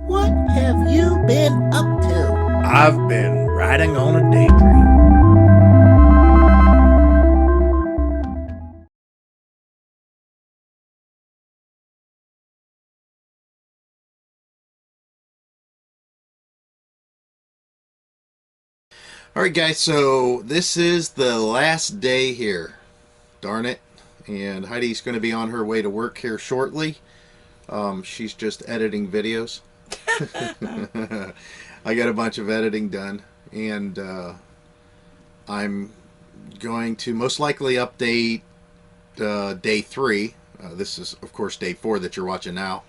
What have you been up to? I've been riding on a daydream. Alright guys, so this is the last day here. Darn it. And Heidi's going to be on her way to work here shortly. She's just editing videos. I got a bunch of editing done. And I'm going to most likely update day 3. This is, of course, day 4 that you're watching now.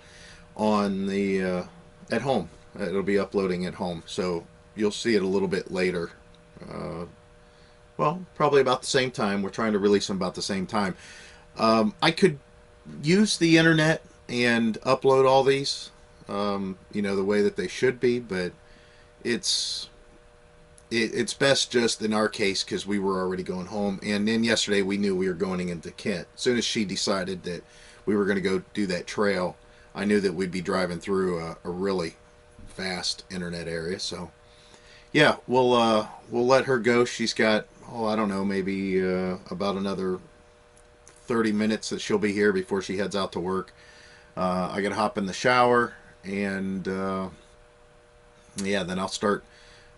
On the at home. It'll be uploading at home. So you'll see it a little bit later. Well, probably about the same time. We're trying to release them about the same time. I could use the internet and upload all these, you know, the way that they should be, but it's best just in our case because we were already going home. And then yesterday we knew we were going into Kent. As soon as she decided that we were going to go do that trail, I knew that we'd be driving through a really fast internet area. So yeah, we'll let her go. She's got, I don't know, maybe about another 30 minutes that she'll be here before she heads out to work. I gotta hop in the shower, and yeah, then I'll start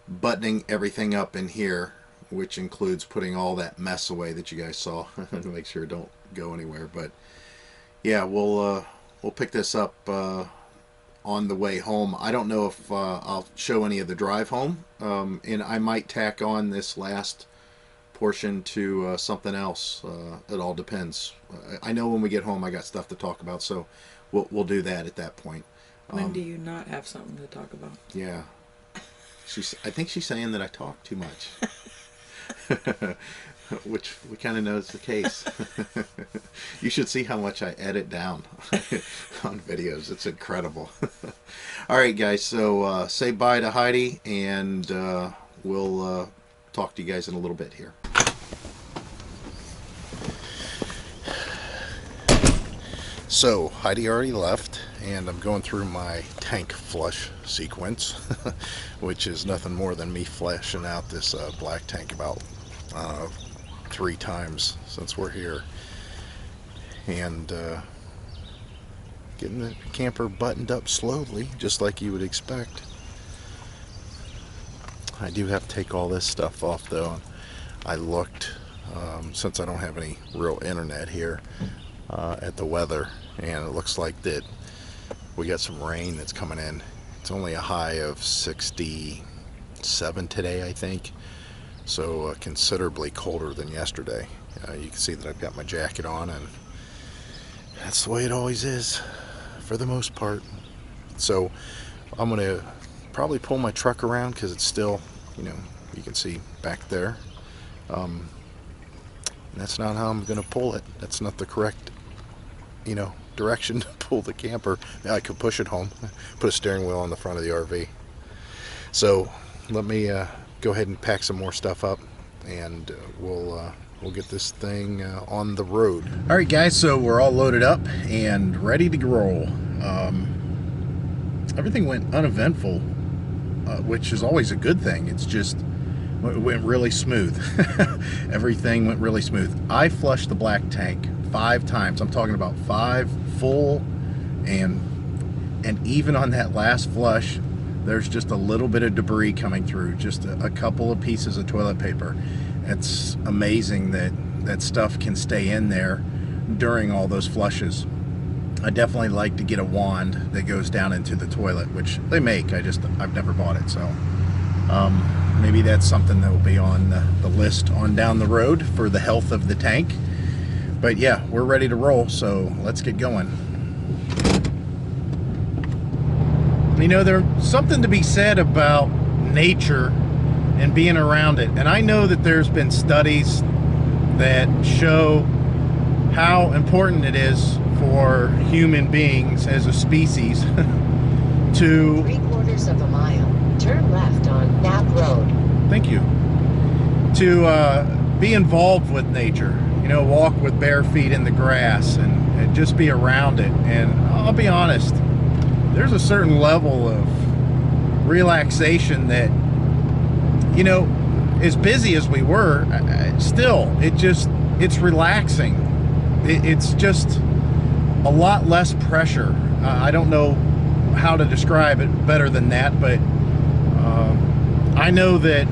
buttoning everything up in here, which includes putting all that mess away that you guys saw to make sure it don't go anywhere. But yeah, we'll pick this up on the way home. I don't know if I'll show any of the drive home, and I might tack on this last portion to something else. It all depends. I know when we get home I got stuff to talk about, so we'll do that at that point. When do you not have something to talk about? Yeah, I think she's saying that I talk too much. Which we kind of know is the case. You should see how much I edit down on videos. It's incredible. Alright guys, so say bye to Heidi, and we'll talk to you guys in a little bit here. So Heidi already left, and I'm going through my tank flush sequence, which is nothing more than me flashing out this black tank about 3 times since we're here, and getting the camper buttoned up slowly, just like you would expect. I do have to take all this stuff off though. I looked, since I don't have any real internet here, at the weather, and it looks like that we got some rain that's coming in. It's only a high of 67 today, I think. So considerably colder than yesterday. You can see that I've got my jacket on, and that's the way it always is for the most part. So I'm going to probably pull my truck around because it's still, you know, you can see back there. That's not how I'm going to pull it. That's not the correct, you know, direction to pull the camper. I could push it home, put a steering wheel on the front of the RV. So let me go ahead and pack some more stuff up, and we'll get this thing on the road. All right, guys, so we're all loaded up and ready to roll. Everything went uneventful, which is always a good thing. It's just, it went really smooth. Everything went really smooth. I flushed the black tank 5 times. I'm talking about 5 full, and even on that last flush, there's just a little bit of debris coming through, just a couple of pieces of toilet paper. It's amazing that stuff can stay in there during all those flushes. I definitely like to get a wand that goes down into the toilet, which they make. I've never bought it, so maybe that's something that will be on the list on down the road for the health of the tank. But yeah, we're ready to roll, so let's get going. You know, there's something to be said about nature and being around it. And I know that there's been studies that show how important it is for human beings as a species to... 3/4 of a mile. Turn left on Knapp Road. Thank you. To be involved with nature. You know, walk with bare feet in the grass, and just be around it. And I'll be honest, there's a certain level of relaxation that, you know, as busy as we were, still, it's relaxing. It's just a lot less pressure. I don't know how to describe it better than that, but I know that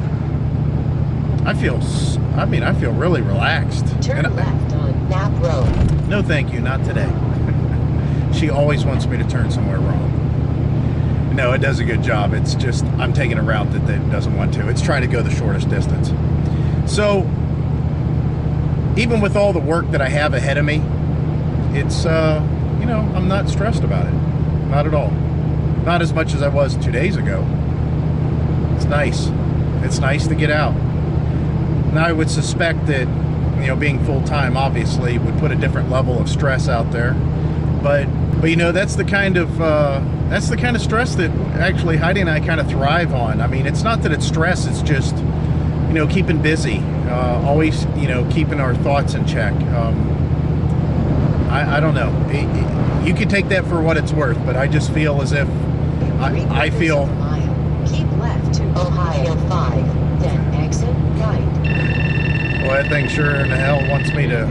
I feel really relaxed. Turn left on Nap Road. No, thank you, not today. She always wants me to turn somewhere wrong. No, it does a good job. It's just I'm taking a route that it doesn't want to. It's trying to go the shortest distance. So even with all the work that I have ahead of me, it's you know, I'm not stressed about it. Not at all. Not as much as I was 2 days ago. It's nice. It's nice to get out. Now I would suspect that, you know, being full-time obviously would put a different level of stress out there. But you know, that's the kind of stress that actually Heidi and I kind of thrive on. I mean, it's not that it's stress, it's just, you know, keeping busy, always, you know, keeping our thoughts in check. I don't know. You can take that for what it's worth, but I just feel as if I feel. Keep left to Ohio 5, then exit right. Well, that thing sure in the hell wants me to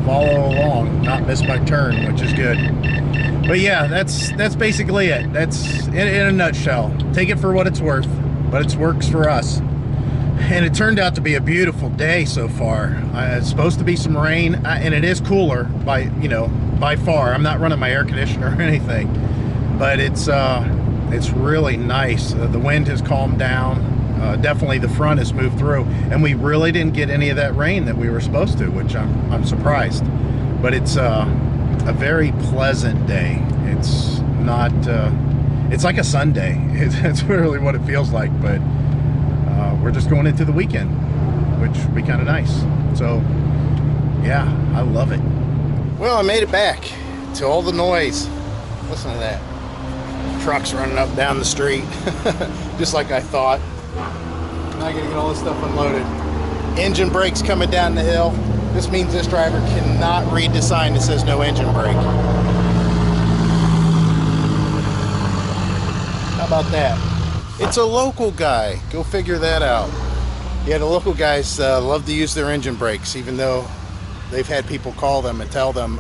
follow along, not miss my turn, which is good. But yeah, that's basically it. That's in a nutshell. Take it for what it's worth, but it works for us. And it turned out to be a beautiful day so far. It's supposed to be some rain, and it is cooler by far. I'm not running my air conditioner or anything, but it's really nice. The wind has calmed down. Definitely the front has moved through, and we really didn't get any of that rain that we were supposed to, which I'm surprised. But it's a very pleasant day. It's not. It's like a Sunday. It's really what it feels like, but. We're just going into the weekend, which would be kind of nice. So, yeah, I love it. Well, I made it back to all the noise. Listen to that. Trucks running up down the street, just like I thought. Now I gotta get all this stuff unloaded. Engine brakes coming down the hill. This means this driver cannot read the sign that says no engine brake. How about that? It's a local guy. Go figure that out. Yeah, the local guys love to use their engine brakes, even though they've had people call them and tell them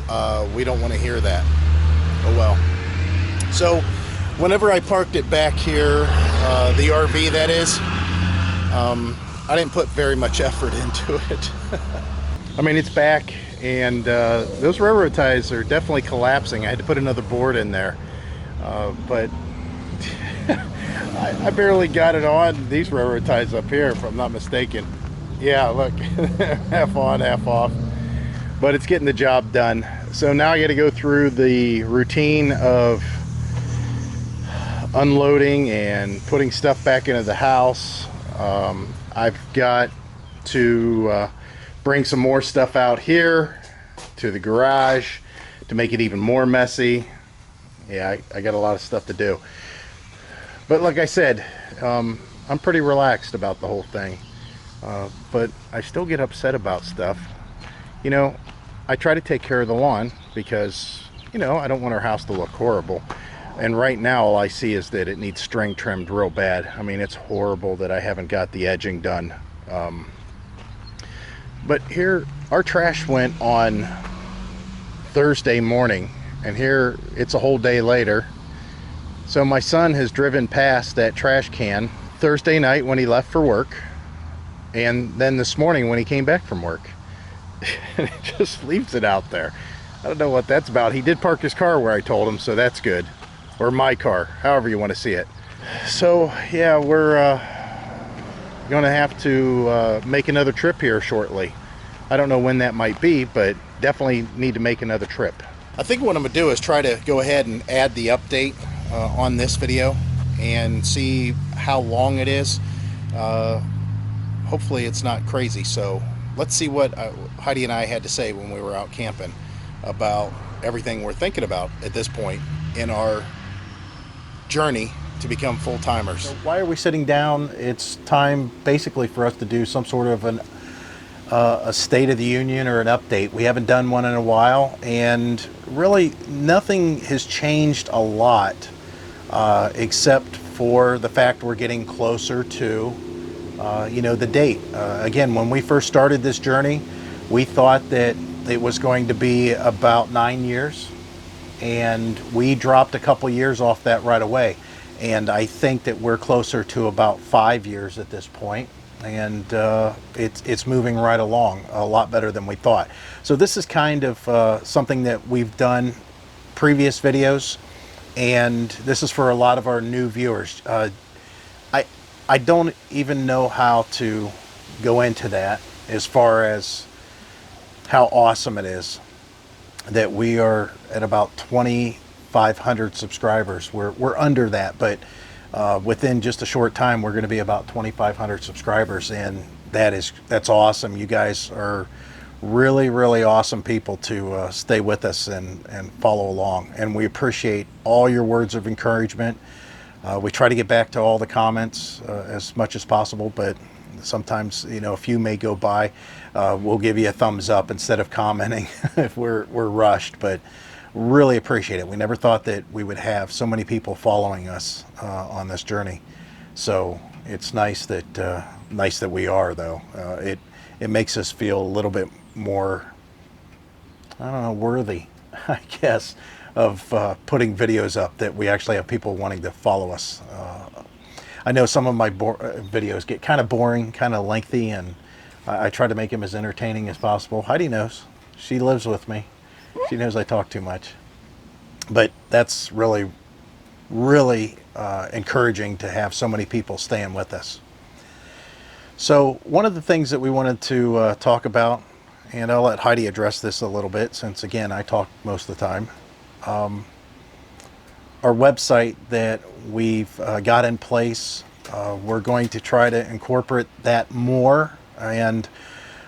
we don't want to hear that. Oh well. So whenever I parked it back here, the RV that is, I didn't put very much effort into it. I mean, it's back, and those railroad ties are definitely collapsing. I had to put another board in there, but I barely got it on these railroad ties up here, if I'm not mistaken. Yeah, look, half on, half off. But it's getting the job done. So now I got to go through the routine of unloading and putting stuff back into the house. I've got to bring some more stuff out here to the garage to make it even more messy. Yeah, I got a lot of stuff to do. But like I said, I'm pretty relaxed about the whole thing. But I still get upset about stuff. You know, I try to take care of the lawn because, you know, I don't want our house to look horrible. And right now all I see is that it needs string trimmed real bad. I mean, it's horrible that I haven't got the edging done. But here, our trash went on Thursday morning, and here it's a whole day later. So my son has driven past that trash can Thursday night when he left for work, and then this morning when he came back from work. And he just leaves it out there. I don't know what that's about. He did park his car where I told him, so that's good. Or my car, however you want to see it. So yeah, we're going to have to make another trip here shortly. I don't know when that might be, but definitely need to make another trip. I think what I'm going to do is try to go ahead and add the update on this video and see how long it is. Hopefully it's not crazy. So let's see what Heidi and I had to say when we were out camping about everything we're thinking about at this point in our journey to become full-timers. So why are we sitting down? It's time basically for us to do some sort of a State of the Union or an update. We haven't done one in a while, and really nothing has changed a lot except for the fact we're getting closer to, the date. Again, when we first started this journey, we thought that it was going to be about 9 years, and we dropped a couple years off that right away. And I think that we're closer to about 5 years at this point, and it's moving right along a lot better than we thought. So this is kind of something that we've done previous videos, and this is for a lot of our new viewers. I don't even know how to go into that as far as how awesome it is that we are at about 2,500 subscribers. We're under that, but within just a short time we're going to be about 2,500 subscribers, and that's awesome. You guys are really, really awesome people to stay with us and follow along, and we appreciate all your words of encouragement. We try to get back to all the comments as much as possible, but sometimes, a few may go by. We'll give you a thumbs up instead of commenting if we're rushed, but really appreciate it. We never thought that we would have so many people following us on this journey. So it's nice that we are, though. It makes us feel a little bit more, I don't know, worthy, I guess, of putting videos up, that we actually have people wanting to follow us. I know some of my videos get kind of boring, kind of lengthy, and I try to make them as entertaining as possible. Heidi knows. She lives with me. She knows I talk too much. But that's really, really encouraging to have so many people staying with us. So one of the things that we wanted to talk about, and I'll let Heidi address this a little bit since, again, I talk most of the time. Our website that we've got in place, we're going to try to incorporate that more. And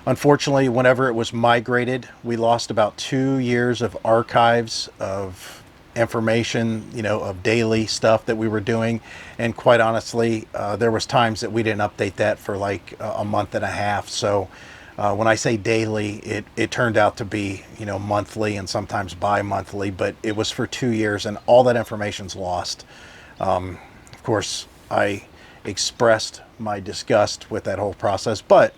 unfortunately, whenever it was migrated, we lost about 2 years of archives of information, of daily stuff that we were doing. And quite honestly, there was times that we didn't update that for like a month and a half. So when I say daily, it turned out to be, monthly and sometimes bi-monthly, but it was for 2 years, and all that information's lost. Of course, I expressed my disgust with that whole process, but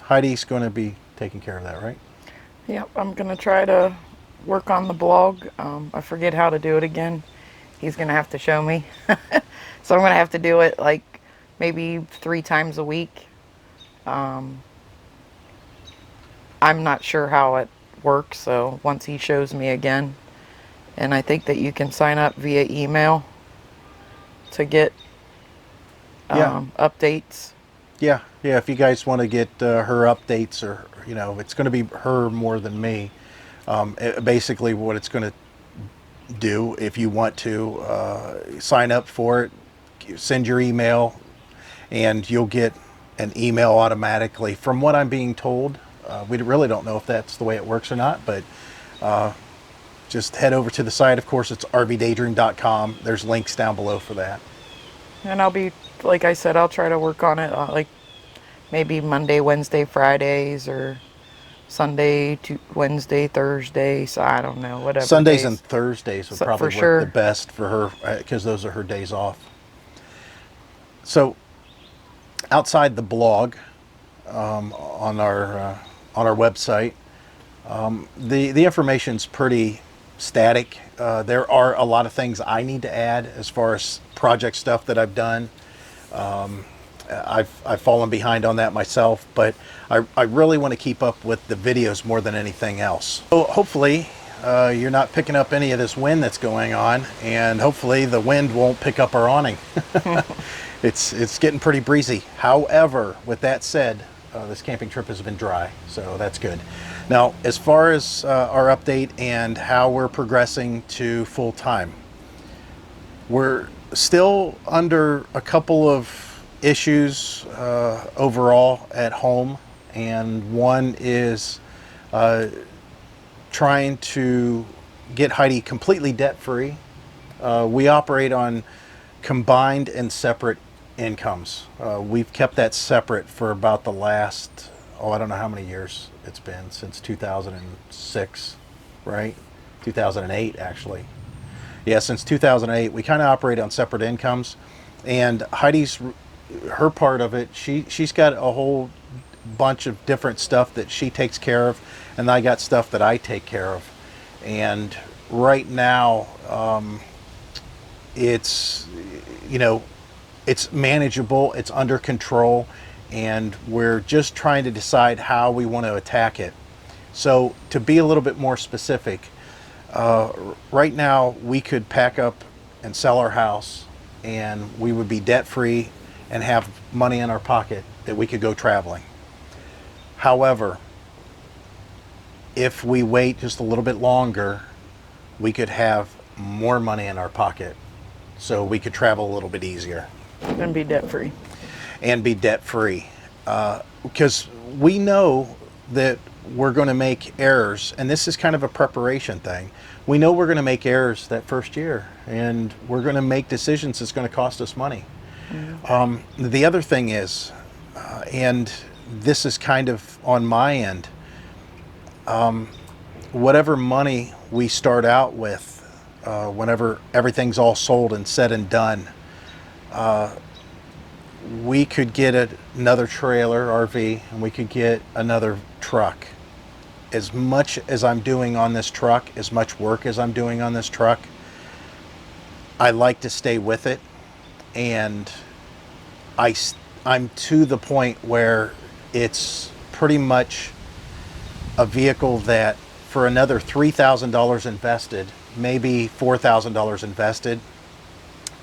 Heidi's going to be taking care of that, right? Yep, I'm going to try to work on the blog. I forget how to do it again. He's going to have to show me. So I'm going to have to do it like maybe 3 times a week. I'm not sure how it works, so once he shows me again. And I think that you can sign up via email to get updates. Yeah, if you guys want to get her updates, or, it's going to be her more than me. Basically what it's going to do, if you want to sign up for it, send your email, and you'll get an email automatically. From what I'm being told, we really don't know if that's the way it works or not, but just head over to the site. Of course, it's rvdaydream.com. There's links down below for that. And I'll be, like I said, I'll try to work on it like maybe Monday, Wednesday, Fridays, or Sunday to Wednesday, Thursday. So I don't know, whatever. Sundays days. and Thursdays would probably work sure. the best for her, because those are her days off. So outside the blog, on our website, the information's pretty static. There are a lot of things I need to add as far as project stuff that I've done. I've fallen behind on that myself, but I really want to keep up with the videos more than anything else. So hopefully you're not picking up any of this wind that's going on, and hopefully the wind won't pick up our awning. It's getting pretty breezy. However, with that said, this camping trip has been dry, so that's good. Now, as far as our update and how we're progressing to full time, we're still under a couple of issues overall at home, and one is trying to get Heidi completely debt-free. We operate on combined and separate incomes. We've kept that separate for about the last, I don't know how many years it's been, since 2006, right? 2008, actually. Yeah, since 2008, we kind of operate on separate incomes, and Heidi's her part of it. She's got a whole bunch of different stuff that she takes care of, and I got stuff that I take care of. And right now, it's it's manageable, it's under control, and we're just trying to decide how we want to attack it. So to be a little bit more specific, right now we could pack up and sell our house, and we would be debt free and have money in our pocket that we could go traveling. However, if we wait just a little bit longer, we could have more money in our pocket, so we could travel a little bit easier And be debt free. and be debt free. Because we know that we're going to make errors, and this is kind of a preparation thing. We know we're going to make errors that first year, and we're going to make decisions that's going to cost us money. The other thing is, and this is kind of on my end, whatever money we start out with, whenever everything's all sold and said and done, we could get another trailer, RV, and we could get another truck. As much as I'm doing on this truck, as much work as I'm doing on this truck, I like to stay with it, and I'm to the point where it's pretty much a vehicle that for another $3,000 invested, maybe $4,000 invested,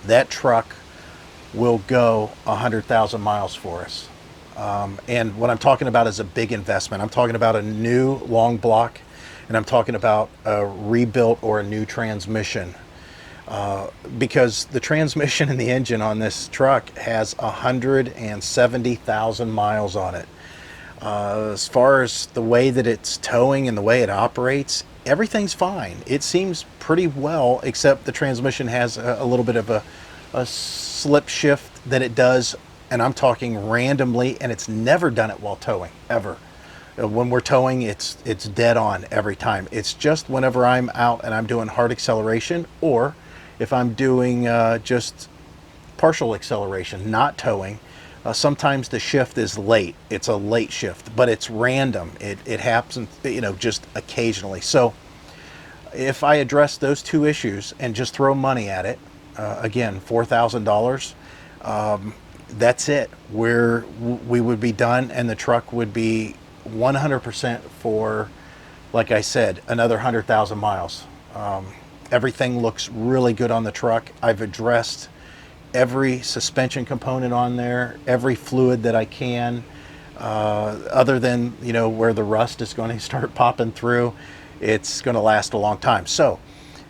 that truck will go 100,000 miles for us. And what I'm talking about is a big investment. I'm talking about a new long block, and I'm talking about a rebuilt or a new transmission. Because the transmission and the engine on this truck has 170,000 miles on it. As far as the way that it's towing and the way it operates, everything's fine. It seems pretty well, except the transmission has a little bit of a slip shift that it does, and I'm talking randomly, and it's never done it while towing, ever. When we're towing, it's dead on every time. It's just whenever I'm out and I'm doing hard acceleration, or if I'm doing just partial acceleration, not towing. Sometimes the shift is late. It's a late shift, but it's random. It happens, just occasionally. So if I address those two issues and just throw money at it, again, $4,000, that's it. We would be done, and the truck would be 100% for, like I said, another 100,000 miles. Everything looks really good on the truck. I've addressed every suspension component on there, every fluid that I can, other than where the rust is going to start popping through. It's going to last a long time. So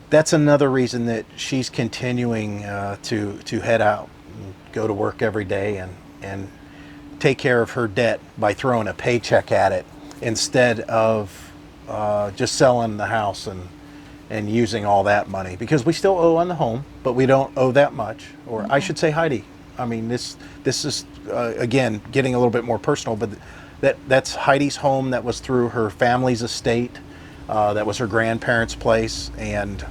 that's another reason that she's continuing to head out and go to work every day and take care of her debt by throwing a paycheck at it instead of just selling the house and using all that money, because we still owe on the home, but we don't owe that much. Or I should say Heidi. I mean, this is again getting a little bit more personal, but that's Heidi's home. That was through her family's estate. That was her grandparents' place, and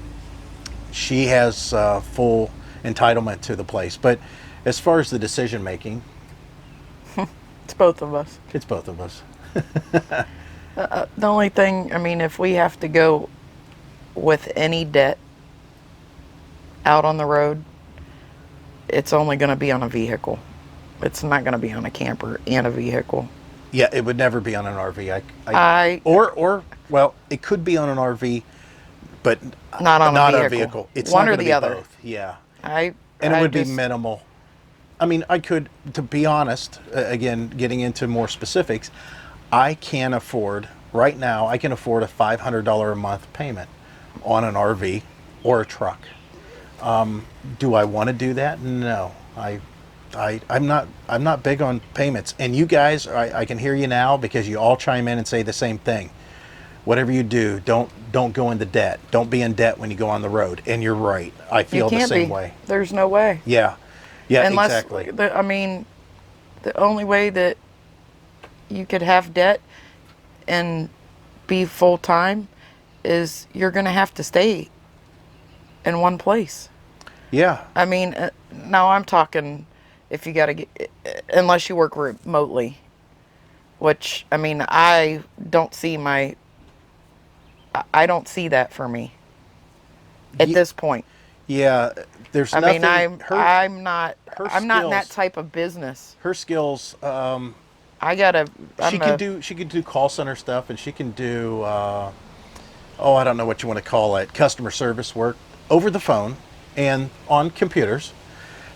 she has full entitlement to the place. But as far as the decision making, It's both of us. it's both of us. The only thing, if we have to go with any debt out on the road, it's only going to be on a vehicle. It's not going to be on a camper and a vehicle. Yeah, it would never be on an RV. Or it could be on an RV, but Not on not a a vehicle. vehicle. It's One not or gonna the be other. both. Yeah. And It would be minimal. I mean, I could, to be honest, again, getting into more specifics, I can afford, right now, I can afford a $500 a month payment on an RV or a truck. Do I want to do that? No. I'm not big on payments. And you guys, I can hear you now because you all chime in and say the same thing. Whatever you do, don't go into debt. Don't be in debt when you go on the road. And you're right. I feel the same way. There's no way. Yeah. Yeah, Unless, exactly. The only way that you could have debt and be full time is you're going to have to stay in one place. Yeah. I mean, now I'm talking if you got to get, unless you work remotely, which, I mean, I don't see that for me at Ye- this point. Yeah, there's I mean, nothing. Her I'm not in that skills. type of business. Her skills. I gotta, She I'm can a, do. She can do call center stuff, and she can do. Oh, I don't know what you want to call it. Customer service work over the phone and on computers.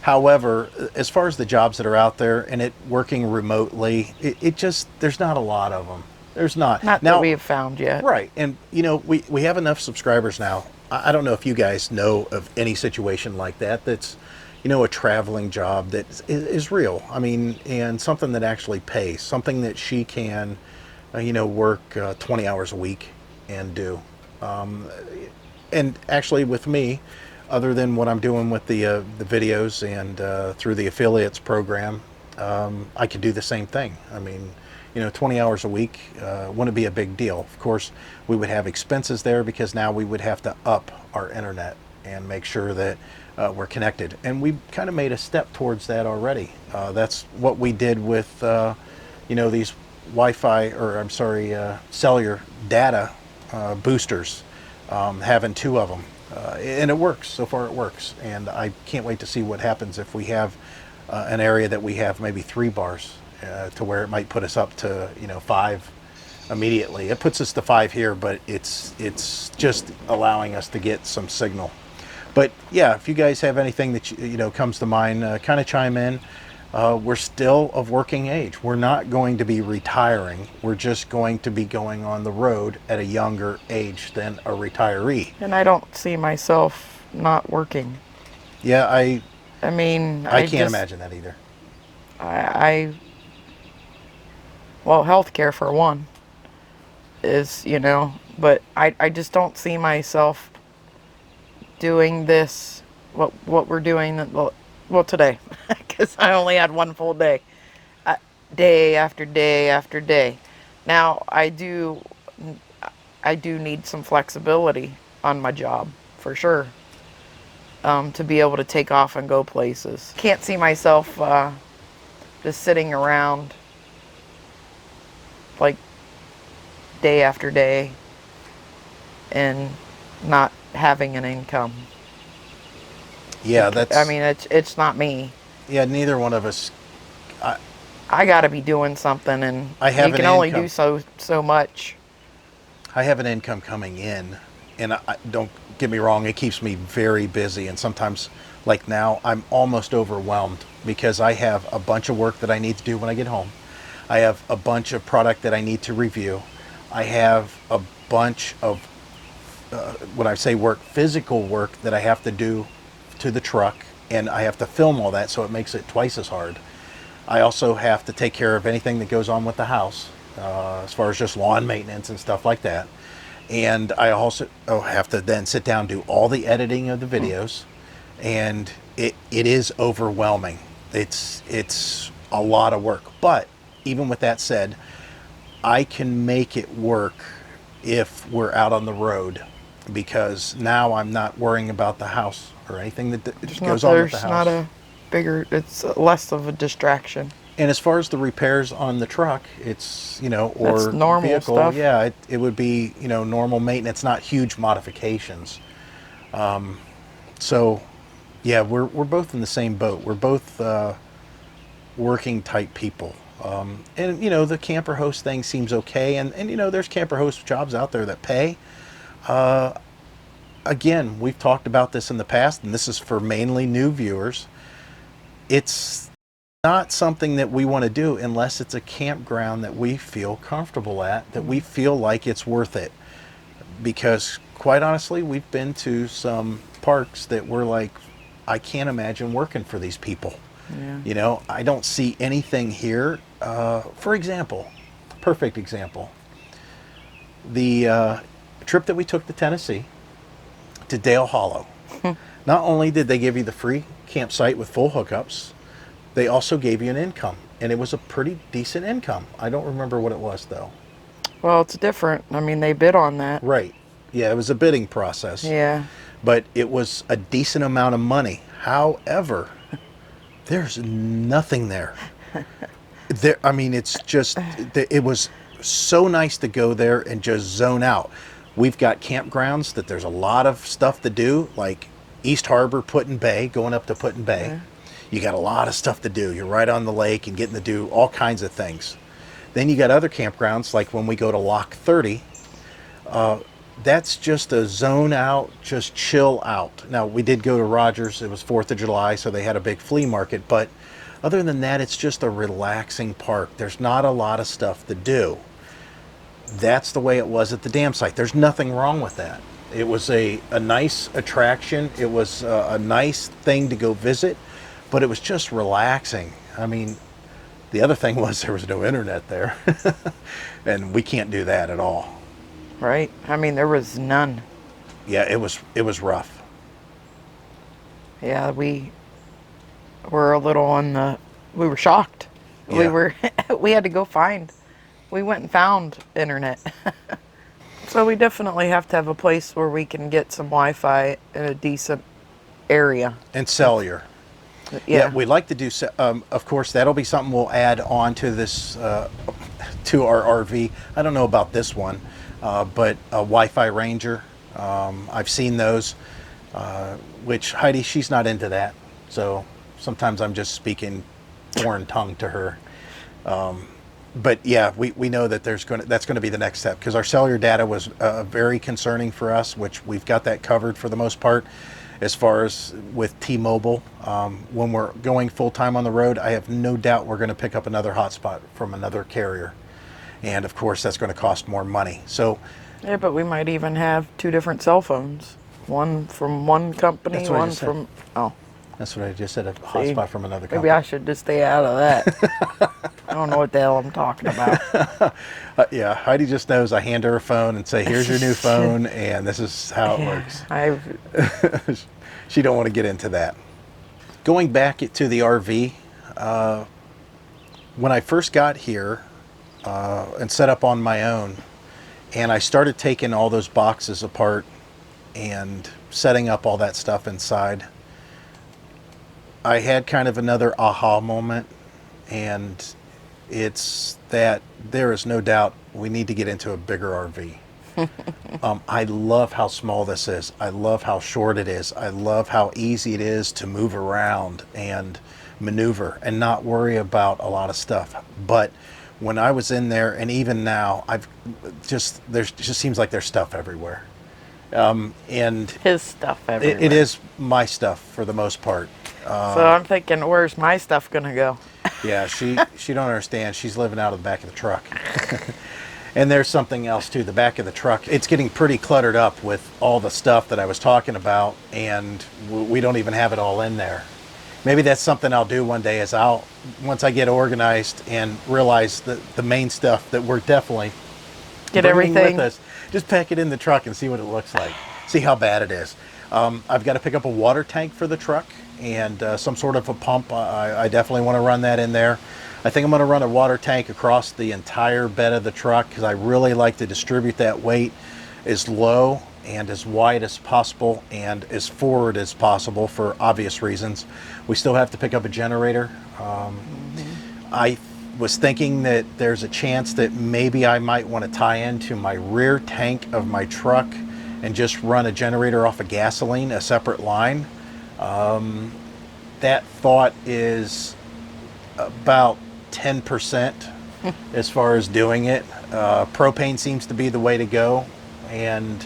However, as far as the jobs that are out there and it working remotely, it just there's not a lot of them. There's not. not that Now, we have found yet. right, and we have enough subscribers now. I don't know if you guys know of any situation like that that's a traveling job that is real. I mean, and something that actually pays, something that she can work 20 hours a week and do. And actually with me, other than what I'm doing with the videos and through the affiliates program, I could do the same thing. I mean, 20 hours a week wouldn't be a big deal. Of course, we would have expenses there because now we would have to up our internet and make sure that we're connected. And we kind of made a step towards that already. That's what we did with, these Wi-Fi, or I'm sorry, cellular data boosters, having 2 of them. And it works. So far it works. And I can't wait to see what happens if we have an area that we have maybe 3 bars to where it might put us up to 5 immediately. It puts us to 5 here, but it's just allowing us to get some signal. But yeah, if you guys have anything that comes to mind, kind of chime in. We're still of working age. We're not going to be retiring. We're just going to be going on the road at a younger age than a retiree. And I don't see myself not working. Yeah, I mean, I can't imagine that either. Well, healthcare for one is, but I just don't see myself doing this, what we're doing, well today, because I only had one full day, day after day after day. Now I do need some flexibility on my job for sure, to be able to take off and go places. Can't see myself just sitting around like day after day and not having an income. Yeah, that's. I mean, it's not me. Yeah, neither one of us. I got to be doing something, and you can only do so much. I have an income coming in, and don't get me wrong, it keeps me very busy. And sometimes, like now, I'm almost overwhelmed because I have a bunch of work that I need to do when I get home. I have a bunch of product that I need to review. I have a bunch of when I say work, physical work that I have to do to the truck, and I have to film all that, so it makes it twice as hard. I also have to take care of anything that goes on with the house, as far as just lawn maintenance and stuff like that. And I also have to then sit down and do all the editing of the videos, and it is overwhelming. It's a lot of work. But even with that said, I can make it work if we're out on the road, because now I'm not worrying about the house or anything that goes on with the house. It's less of a distraction. And as far as the repairs on the truck, it's, or that's normal vehicle, stuff. yeah, it would be, normal maintenance, not huge modifications. So, yeah, we're both in the same boat. We're both working type people. And, the camper host thing seems okay. And there's camper host jobs out there that pay. Again, we've talked about this in the past, and this is for mainly new viewers. It's not something that we want to do unless it's a campground that we feel comfortable at, that we feel like it's worth it. Because quite honestly, we've been to some parks that we're like, I can't imagine working for these people. Yeah. I don't see anything here. For example, perfect example, the trip that we took to Tennessee, to Dale Hollow. Not only did they give you the free campsite with full hookups, they also gave you an income, and it was a pretty decent income. I don't remember what it was though. Well, it's different. I mean, they bid on that. Right. Yeah, it was a bidding process. Yeah. but it was a decent amount of money. However, there's nothing there. I mean, it's just, it was so nice to go there and just zone out. We've got campgrounds that there's a lot of stuff to do, like East Harbor, Put-in Bay, going up to Put-in Bay. You got a lot of stuff to do. You're right on the lake and getting to do all kinds of things. Then you got other campgrounds, like when we go to Lock 30, that's just a zone out, just chill out. Now, we did go to Rogers. It was 4th of July, so they had a big flea market. But other than that, it's just a relaxing park. There's not a lot of stuff to do. That's the way it was at the dam site. There's nothing wrong with that. It was a nice attraction. It was a nice thing to go visit, but it was just relaxing. I mean, the other thing was there was no internet there, and we can't do that at all. Right? I mean, there was none. Yeah, it was rough. Yeah, we were a little we were shocked. Yeah. We had to go we went and found internet. So we definitely have to have a place where we can get some Wi-Fi in a decent area. And cellular. Yeah, we'd like to do, of course, that'll be something we'll add on to this, to our RV. I don't know about this one, but a Wi-Fi Ranger, I've seen those, which Heidi, she's not into that. So sometimes I'm just speaking foreign tongue to her. But yeah, we know that that's going to be the next step, because our cellular data was very concerning for us, which we've got that covered for the most part. As far as with T-Mobile, when we're going full-time on the road, I have no doubt we're going to pick up another hotspot from another carrier. And of course, that's going to cost more money. So, yeah, but we might even have 2 different cell phones. One from one company, one from... Oh. That's what I just said, a hotspot from another company. Maybe I should just stay out of that. I don't know what the hell I'm talking about. Yeah, Heidi just knows I hand her a phone and say, here's your new phone, and this is how it works. She don't want to get into that. Going back to the RV, when I first got here and set up on my own, and I started taking all those boxes apart and setting up all that stuff inside, I had kind of another aha moment, and it's that there is no doubt we need to get into a bigger RV. I love how small this is. I love how short it is. I love how easy it is to move around and maneuver and not worry about a lot of stuff. But when I was in there, and even now, there just seems like there's stuff everywhere. And his stuff everywhere. It is my stuff for the most part. So I'm thinking, where's my stuff gonna go? Yeah, she don't understand. She's living out of the back of the truck. And there's something else too. The back of the truck, it's getting pretty cluttered up with all the stuff that I was talking about, and we don't even have it all in there. Maybe that's something I'll do one day, is once I get organized and realize the main stuff that we're definitely get bringing everything with us, just pack it in the truck and see what it looks like. See how bad it is. I've got to pick up a water tank for the truck and some sort of a pump. I definitely want to run that in there. I think I'm going to run a water tank across the entire bed of the truck, because I really like to distribute that weight as low and as wide as possible and as forward as possible for obvious reasons. We still have to pick up a generator. I was thinking that there's a chance that maybe I might want to tie into my rear tank of my truck and just run a generator off of gasoline, a separate line. That thought is about 10% as far as doing it. Propane seems to be the way to go, and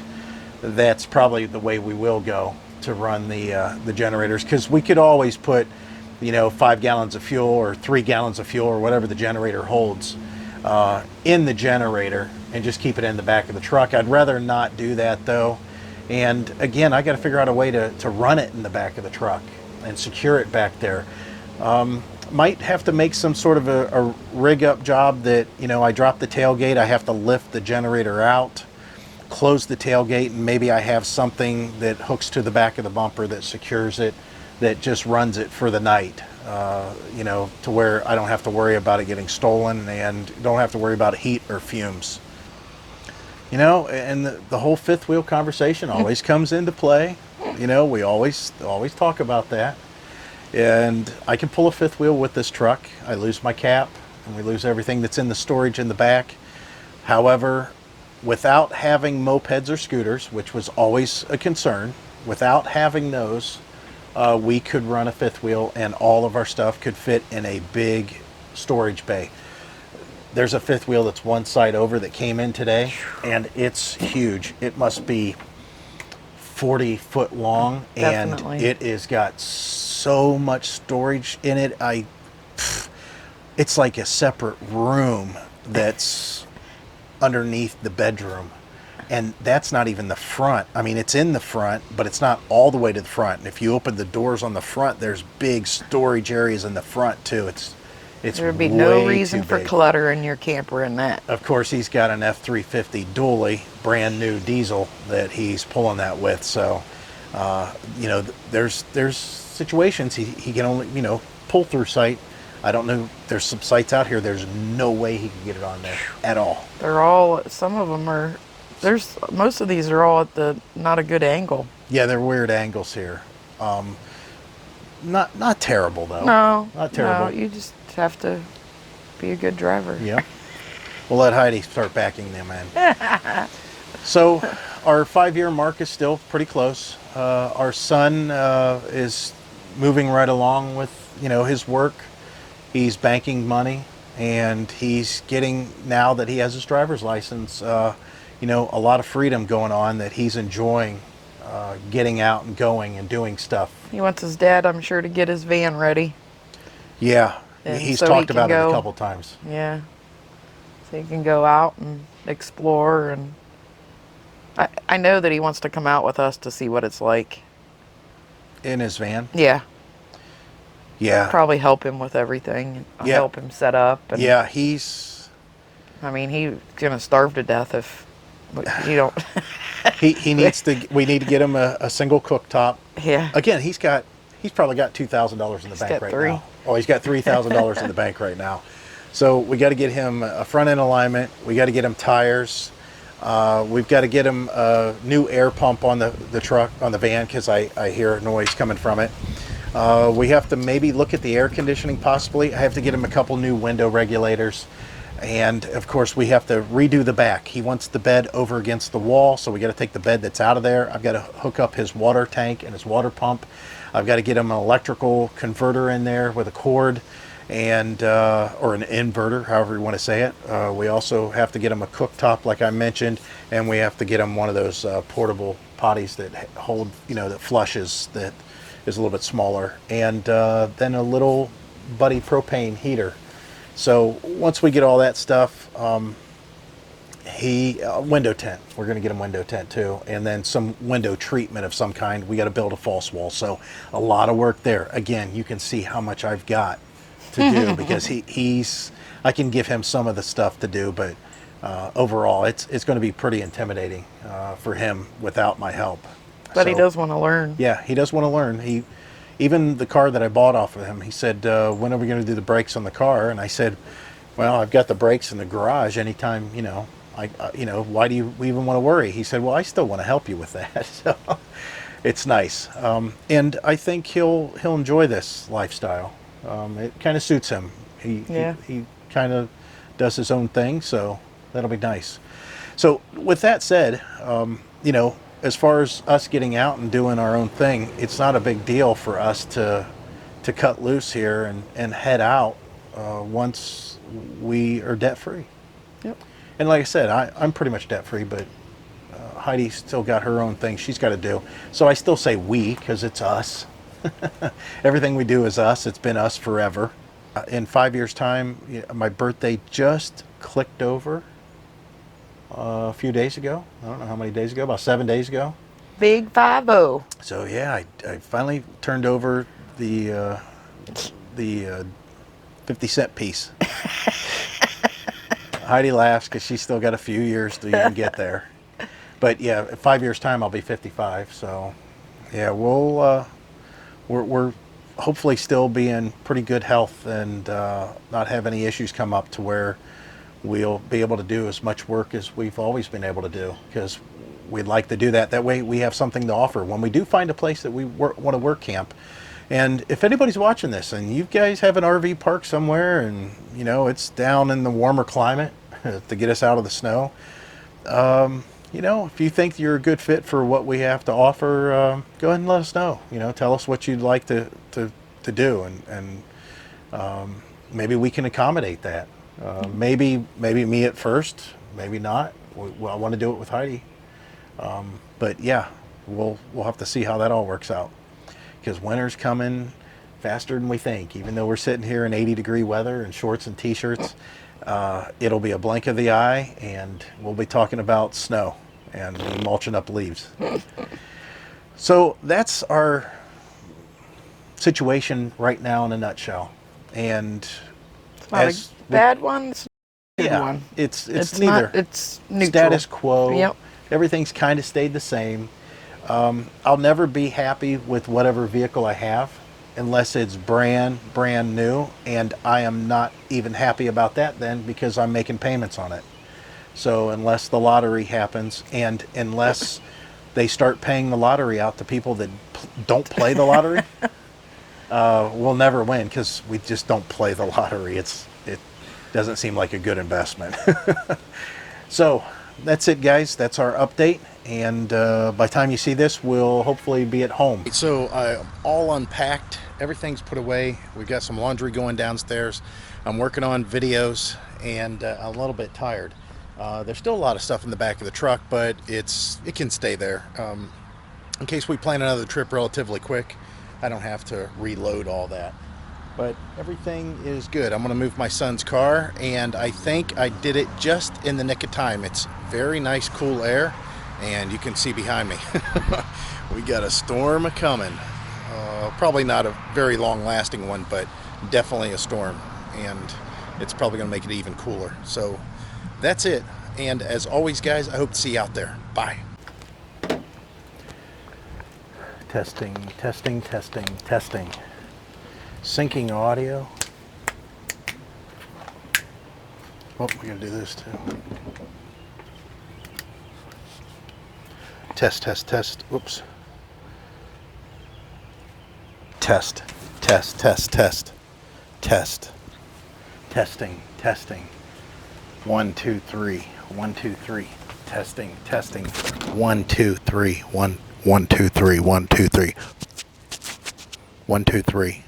that's probably the way we will go to run the generators, because we could always put 5 gallons of fuel or 3 gallons of fuel or whatever the generator holds in the generator and just keep it in the back of the truck. I'd rather not do that though. And again, I got to figure out a way to run it in the back of the truck and secure it back there. Might have to make some sort of a rig up job that, I drop the tailgate, I have to lift the generator out, close the tailgate, and maybe I have something that hooks to the back of the bumper that secures it, that just runs it for the night, to where I don't have to worry about it getting stolen and don't have to worry about heat or fumes. And the whole fifth wheel conversation always comes into play. You know, we always talk about that. And I can pull a fifth wheel with this truck. I lose my cap, and we lose everything that's in the storage in the back. However, without having mopeds or scooters, which was always a concern, without having those, we could run a fifth wheel and all of our stuff could fit in a big storage bay. There's a fifth wheel that's one side over that came in today, and it's huge. It must be 40 foot long. Definitely. And it has got so much storage in it. It's like a separate room that's underneath the bedroom. And that's not even the front. I mean, it's in the front, but it's not all the way to the front. And if you open the doors on the front, there's big storage areas in the front too. It's There would be no way reason too for big. clutter in your camper in that. Of course, he's got an F-350 dually, brand new diesel that he's pulling that with. So, you know, there's situations he can only, you know, pull through sight. I don't know. There's some sites out here. There's no way he can get it on there at all. They're all, some of them are, most of these are all at not a good angle. Yeah, they're weird angles here. Not terrible though. No. Not terrible. No, you just have to be a good driver. Yeah. We'll let Heidi start backing them in. So our 5-year mark is still pretty close. Our son is moving right along with, you know, his work. He's banking money, and he's getting, now that he has his driver's license, you know, a lot of freedom going on that he's enjoying, getting out and going and doing stuff. He wants his dad, I'm sure, to get his van ready. Yeah, And he's so he talked can about it go- a couple times. Yeah. So he can go out and explore, and I know that he wants to come out with us to see what it's like. In his van. Yeah. Yeah. Probably help him with everything. Yeah. Help him set up. And, Yeah, he's I mean, he's gonna starve to death if you don't. he needs to. We need to get him a single cooktop. Yeah. Again, he's probably got $2,000 in the bank got right three. now. Oh, he's got $3,000 in the bank right now. So we got to get him a front end alignment. We got to get him tires. We've got to get him a new air pump on the truck, on the van, because I hear noise coming from it. We have to maybe look at the air conditioning possibly. I have to get him a couple new window regulators. And of course we have to redo the back. He wants the bed over against the wall, so we got to take the bed that's out of there. I've got to hook up his water tank and his water pump. I've got to get him an electrical converter in there with a cord, and or an inverter, however you want to say it. We also have to get him a cooktop, like I mentioned, and we have to get him one of those portable potties that hold, you know, that flushes, that is a little bit smaller, and then a little buddy propane heater. So once we get all that stuff, window tent. We're going to get him window tent too, and then some window treatment of some kind. We got to build a false wall. So a lot of work there. Again, you can see how much I've got to do because I can give him some of the stuff to do, but overall, it's going to be pretty intimidating for him without my help. But he So, does want to learn. Yeah, he does want to learn. Even the car that I bought off of him, he said, when are we going to do the brakes on the car? And I said, well, I've got the brakes in the garage. Anytime, you know, why do you even want to worry? He said, well, I still want to help you with that. So it's nice. And I think he'll enjoy this lifestyle. It kind of suits him. He kind of does his own thing, so that'll be nice. So with that said, you know, as far as us getting out and doing our own thing, it's not a big deal for us to cut loose here and head out once we are debt free. Yep. And like I said, I'm pretty much debt free, but Heidi's still got her own thing she's got to do. So I still say we, because it's us. Everything we do is us. It's been us forever. In 5 years' time, my birthday just clicked over a few days ago. I don't know how many days ago, about 7 days ago. Big 5-0. So yeah, I finally turned over the 50-cent piece. Heidi laughs because she's still got a few years to even get there. But yeah, 5 years' time I'll be 55. So yeah, we're hopefully still be in pretty good health and not have any issues come up to where we'll be able to do as much work as we've always been able to do, because we'd like to do that. That way we have something to offer when we do find a place that we want to work camp. And if anybody's watching this and you guys have an RV park somewhere and, you know, it's down in the warmer climate to get us out of the snow, you know, if you think you're a good fit for what we have to offer, go ahead and let us know. You know, tell us what you'd like to do, and maybe we can accommodate that. Maybe me at first, maybe not. I want to do it with Heidi. But yeah, we'll have to see how that all works out. Because winter's coming faster than we think. Even though we're sitting here in 80-degree weather in shorts and t-shirts, it'll be a blink of the eye, and we'll be talking about snow and mulching up leaves. So that's our situation right now in a nutshell. And It's not a bad one. It's not a good yeah, one. it's not, neither. it's neutral. Status quo. Yep. Everything's kind of stayed the same. I'll never be happy with whatever vehicle I have unless it's brand new, and I am not even happy about that then because I'm making payments on it. So unless the lottery happens, and unless they start paying the lottery out to people that don't play the lottery, we'll never win because we just don't play the lottery. It doesn't seem like a good investment. So that's it, guys. That's our update. And by the time you see this, we'll hopefully be at home. So I'm all unpacked. Everything's put away. We've got some laundry going downstairs. I'm working on videos, and I'm a little bit tired. There's still a lot of stuff in the back of the truck, but it can stay there. In case we plan another trip relatively quick, I don't have to reload all that. But everything is good. I'm going to move my son's car, and I think I did it just in the nick of time. It's very nice, cool air, and you can see behind me. We got a storm coming. Probably not a very long-lasting one, but definitely a storm, and it's probably going to make it even cooler. So that's it. And as always, guys, I hope to see you out there. Bye. Testing, testing, testing, testing. Syncing audio. Oh, we gotta do this too. Test, test, test. Whoops. Test, test, test, test, test. Testing, testing. 1, 2, 3. 1, 2, 3. Testing, testing. 1, 2, 3. 1, 2, 3. 1, 2, 3. 1, 2, 3.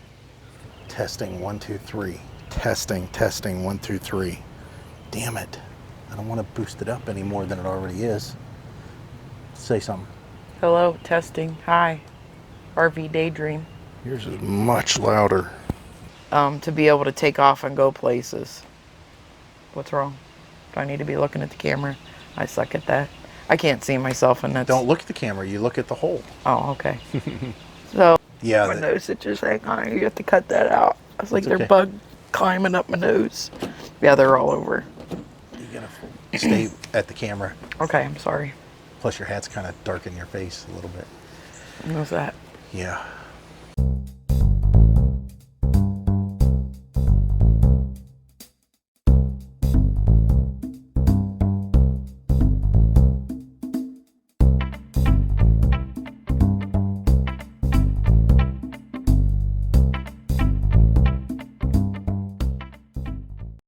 Testing, 1, 2, 3. Testing, testing, 1, 2, 3. Damn it. I don't want to boost it up any more than it already is. Say something. Hello, testing. Hi. RV Daydream. Yours is much louder. To be able to take off and go places. What's wrong? Do I need to be looking at the camera? I suck at that. I can't see myself in that. Don't look at the camera. You look at the hole. Oh, okay. So, Yeah. my nose itches. Hang on, you have to cut that out. I was like, It's they're okay. bug climbing up my nose. Yeah, they're all over. You gotta stay at the camera. Okay, I'm sorry. Plus your hat's kind of dark in your face a little bit. What's that? Yeah.